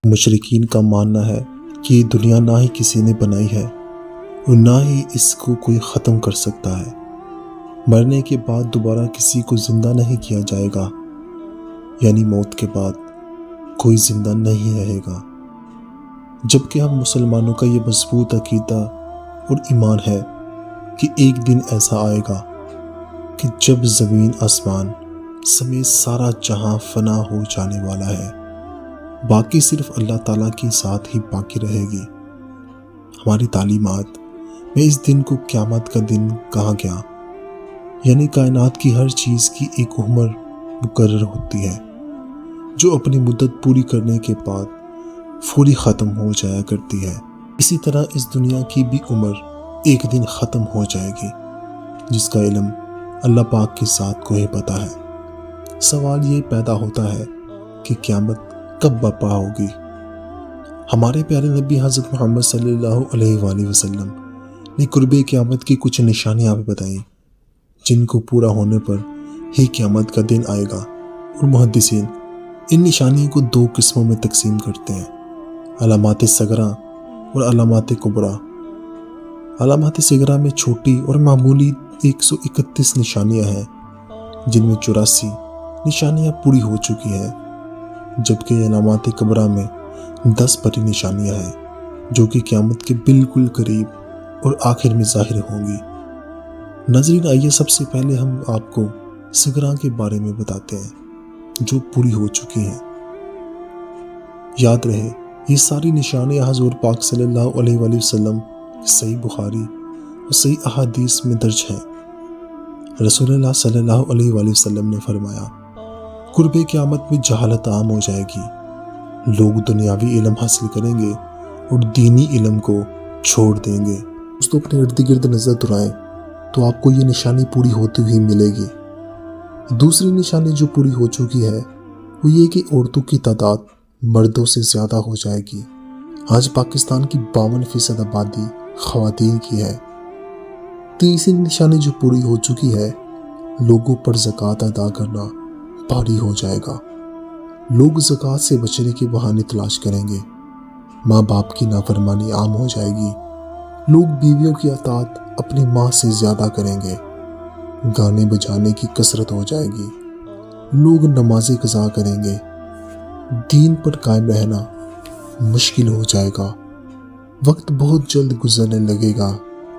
مشرکین کا ماننا ہے کہ یہ دنیا نہ ہی کسی نے بنائی ہے اور نہ ہی اس کو کوئی ختم کر سکتا ہے۔ مرنے کے بعد دوبارہ کسی کو زندہ نہیں کیا جائے گا، یعنی موت کے بعد کوئی زندہ نہیں رہے گا۔ جبکہ ہم مسلمانوں کا یہ مضبوط عقیدہ اور ایمان ہے کہ ایک دن ایسا آئے گا کہ جب زمین آسمان سمیت سارا جہاں فنا ہو جانے والا ہے، باقی صرف اللہ تعالیٰ کی ذات ہی باقی رہے گی۔ ہماری تعلیمات میں اس دن کو قیامت کا دن کہا گیا، یعنی کائنات کی ہر چیز کی ایک عمر مقرر ہوتی ہے جو اپنی مدت پوری کرنے کے بعد فوری ختم ہو جایا کرتی ہے۔ اسی طرح اس دنیا کی بھی عمر ایک دن ختم ہو جائے گی، جس کا علم اللہ پاک کی ذات کو ہی پتہ ہے۔ سوال یہ پیدا ہوتا ہے کہ قیامت کب برپا ہوگی؟ ہمارے پیارے نبی حضرت محمد صلی اللہ علیہ وآلہ وسلم نے قرب قیامت کی کچھ نشانیاں بھی بتائیں، جن کو پورا ہونے پر ہی قیامت کا دن آئے گا، اور محدثین ان نشانیوں کو دو قسموں میں تقسیم کرتے ہیں: علامات صغرا اور علامات کبریٰ۔ علامات صغرا میں چھوٹی اور معمولی 131 نشانیاں ہیں، جن میں 84 نشانیاں پوری ہو چکی ہیں، جبکہ علامات کبریٰ میں 10 بڑی نشانیاں ہیں جو کہ قیامت کے بالکل قریب اور آخر میں ظاہر ہوں گی۔ ناظرین، آئیے سب سے پہلے ہم آپ کو صغرا کے بارے میں بتاتے ہیں جو پوری ہو چکی ہیں۔ یاد رہے، یہ ساری نشانیاں حضور پاک صلی اللہ علیہ وآلہ وسلم صحیح بخاری اور صحیح احادیث میں درج ہیں۔ رسول اللہ صلی اللہ علیہ وآلہ وسلم نے فرمایا، قرب قیامت میں جہالت عام ہو جائے گی، لوگ دنیاوی علم حاصل کریں گے اور دینی علم کو چھوڑ دیں گے۔ دوستو، اپنے ارد گرد نظر دورائیں تو آپ کو یہ نشانی پوری ہوتی ہوئی ملے گی۔ دوسری نشانی جو پوری ہو چکی ہے وہ یہ کہ عورتوں کی تعداد مردوں سے زیادہ ہو جائے گی۔ آج پاکستان کی 52% آبادی خواتین کی ہے۔ تیسری نشانی جو پوری ہو چکی ہے، لوگوں پر زکوٰۃ ادا کرنا بھاری ہو جائے گا۔ لوگ زکوٰۃ سے بچنے کے بہانے تلاش کریں گے۔ ماں باپ کی نافرمانی عام ہو جائے گی۔ لوگ بیویوں کی اطاعت اپنی ماں سے زیادہ کریں گے۔ گانے بجانے کی کثرت ہو جائے گی۔ لوگ نمازیں قضا کریں گے۔ دین پر قائم رہنا مشکل ہو جائے گا۔ وقت بہت جلد گزرنے لگے گا۔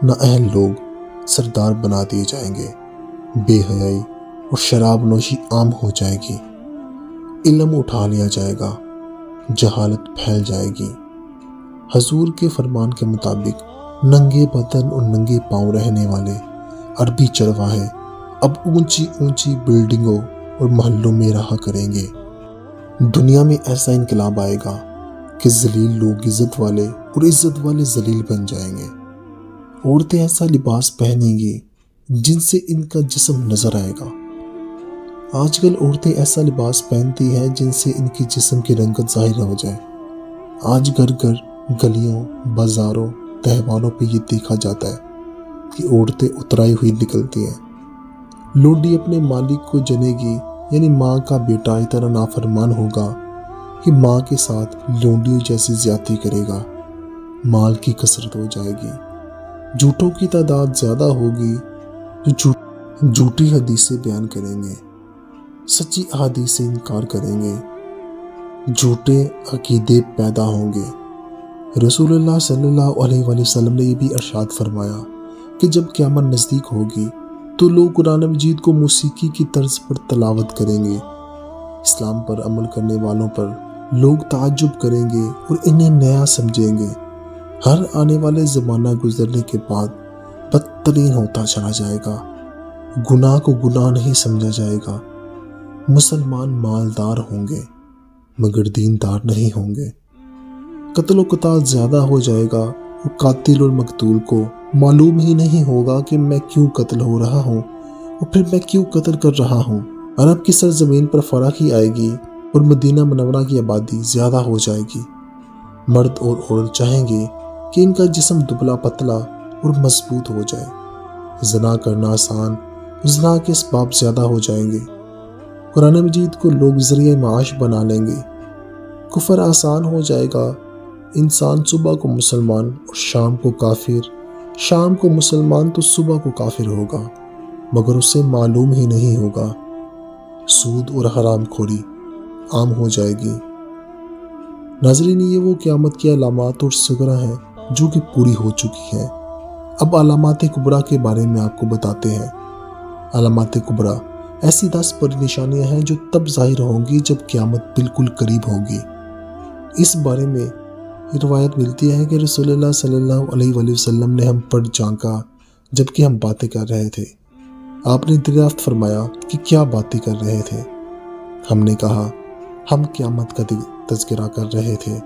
نااہل لوگ سردار بنا دیے جائیں گے۔ بے حیائی اور شراب نوشی عام ہو جائے گی۔ علم اٹھا لیا جائے گا۔ جہالت پھیل جائے گی۔ حضور کے فرمان کے مطابق ننگے بدن اور ننگے پاؤں رہنے والے عربی چرواہے اب اونچی اونچی بلڈنگوں اور محلوں میں رہا کریں گے۔ دنیا میں ایسا انقلاب آئے گا کہ ذلیل لوگ عزت والے اور عزت والے ذلیل بن جائیں گے۔ عورتیں ایسا لباس پہنیں گی جن سے ان کا جسم نظر آئے گا۔ آج کل عورتیں ایسا لباس پہنتی ہیں جن سے ان کی جسم کی رنگت ظاہر ہو جائے۔ آج گھر گھر، گلیوں، بازاروں، تہواروں پہ یہ دیکھا جاتا ہے کہ عورتیں اترائی ہوئی نکلتی ہیں۔ لونڈی اپنے مالک کو جنے گی، یعنی ماں کا بیٹا اتنا نافرمان ہوگا کہ ماں کے ساتھ لونڈیوں جیسی زیادتی کرے گا۔ مال کی کثرت ہو جائے گی۔ جھوٹوں کی تعداد زیادہ ہوگی جو جھوٹی حدیثیں بیان کریں گے، سچی احادیث سے انکار کریں گے، جھوٹے عقیدے پیدا ہوں گے۔ رسول اللہ صلی اللہ علیہ وآلہ وسلم نے یہ بھی ارشاد فرمایا کہ جب قیامت نزدیک ہوگی تو لوگ قرآن مجید کو موسیقی کی طرز پر تلاوت کریں گے۔ اسلام پر عمل کرنے والوں پر لوگ تعجب کریں گے اور انہیں نیا سمجھیں گے۔ ہر آنے والے زمانہ گزرنے کے بعد بدترین ہوتا چلا جائے گا۔ گناہ کو گناہ نہیں سمجھا جائے گا۔ مسلمان مالدار ہوں گے مگر دیندار نہیں ہوں گے۔ قتل و قتال زیادہ ہو جائے گا اور قاتل اور مقتول کو معلوم ہی نہیں ہوگا کہ میں کیوں قتل ہو رہا ہوں اور پھر میں کیوں قتل کر رہا ہوں۔ عرب کی سرزمین پر فراخی آئے گی اور مدینہ منورہ کی آبادی زیادہ ہو جائے گی۔ مرد اور عورت چاہیں گے کہ ان کا جسم دبلا پتلا اور مضبوط ہو جائے۔ زنا کرنا آسان اور زنا کے اسباب زیادہ ہو جائیں گے۔ قرآن مجید کو لوگ ذریعہ معاش بنا لیں گے۔ کفر آسان ہو جائے گا۔ انسان صبح کو مسلمان اور شام کو کافر، شام کو مسلمان تو صبح کو کافر ہوگا، مگر اسے معلوم ہی نہیں ہوگا۔ سود اور حرام خوری عام ہو جائے گی۔ ناظرین، یہ وہ قیامت کی علامات اور صغرا ہیں جو کہ پوری ہو چکی ہیں۔ اب علامات کبریٰ کے بارے میں آپ کو بتاتے ہیں۔ علامات کبریٰ ایسی 10 بڑی نشانیاں ہیں جو تب ظاہر ہوں گی جب قیامت بالکل قریب ہوگی۔ اس بارے میں روایت ملتی ہے کہ رسول اللہ صلی اللہ علیہ وآلہ وسلم نے ہم پر جھانکا جبکہ ہم باتیں کر رہے تھے۔ آپ نے دریافت فرمایا کہ کیا باتیں کر رہے تھے؟ ہم نے کہا ہم قیامت کا تذکرہ کر رہے تھے۔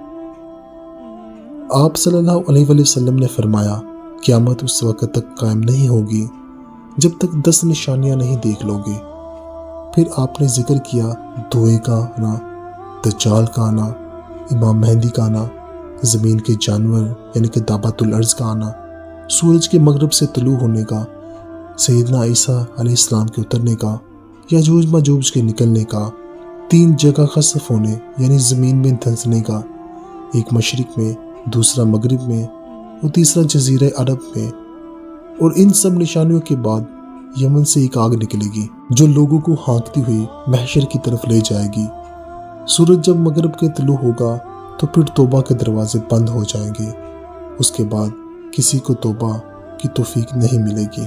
آپ صلی اللہ علیہ وآلہ وسلم نے فرمایا قیامت اس وقت تک قائم نہیں ہوگی جب تک 10 نشانیاں نہیں دیکھ لو گے۔ پھر آپ نے ذکر کیا دھوئے کا آنا، دجال کا آنا، امام مہدی کا آنا، زمین کے جانور یعنی کہ دابۃ الارض کا آنا، سورج کے مغرب سے طلوع ہونے کا، سیدنا عیسیٰ علیہ السلام کے اترنے کا، یاجوج ماجوج کے نکلنے کا، 3 جگہ خسف ہونے یعنی زمین میں دھنسنے کا، ایک مشرق میں، دوسرا مغرب میں اور تیسرا جزیرہ عرب میں۔ اور ان سب نشانیوں کے بعد یمن سے ایک آگ نکلے گی جو لوگوں کو ہانکتی ہوئی محشر کی طرف لے جائے گی۔ سورج جب مغرب کے طلوع ہوگا تو پھر توبہ کے دروازے بند ہو جائیں گے۔ اس کے بعد کسی کو توبہ کی توفیق نہیں ملے گی۔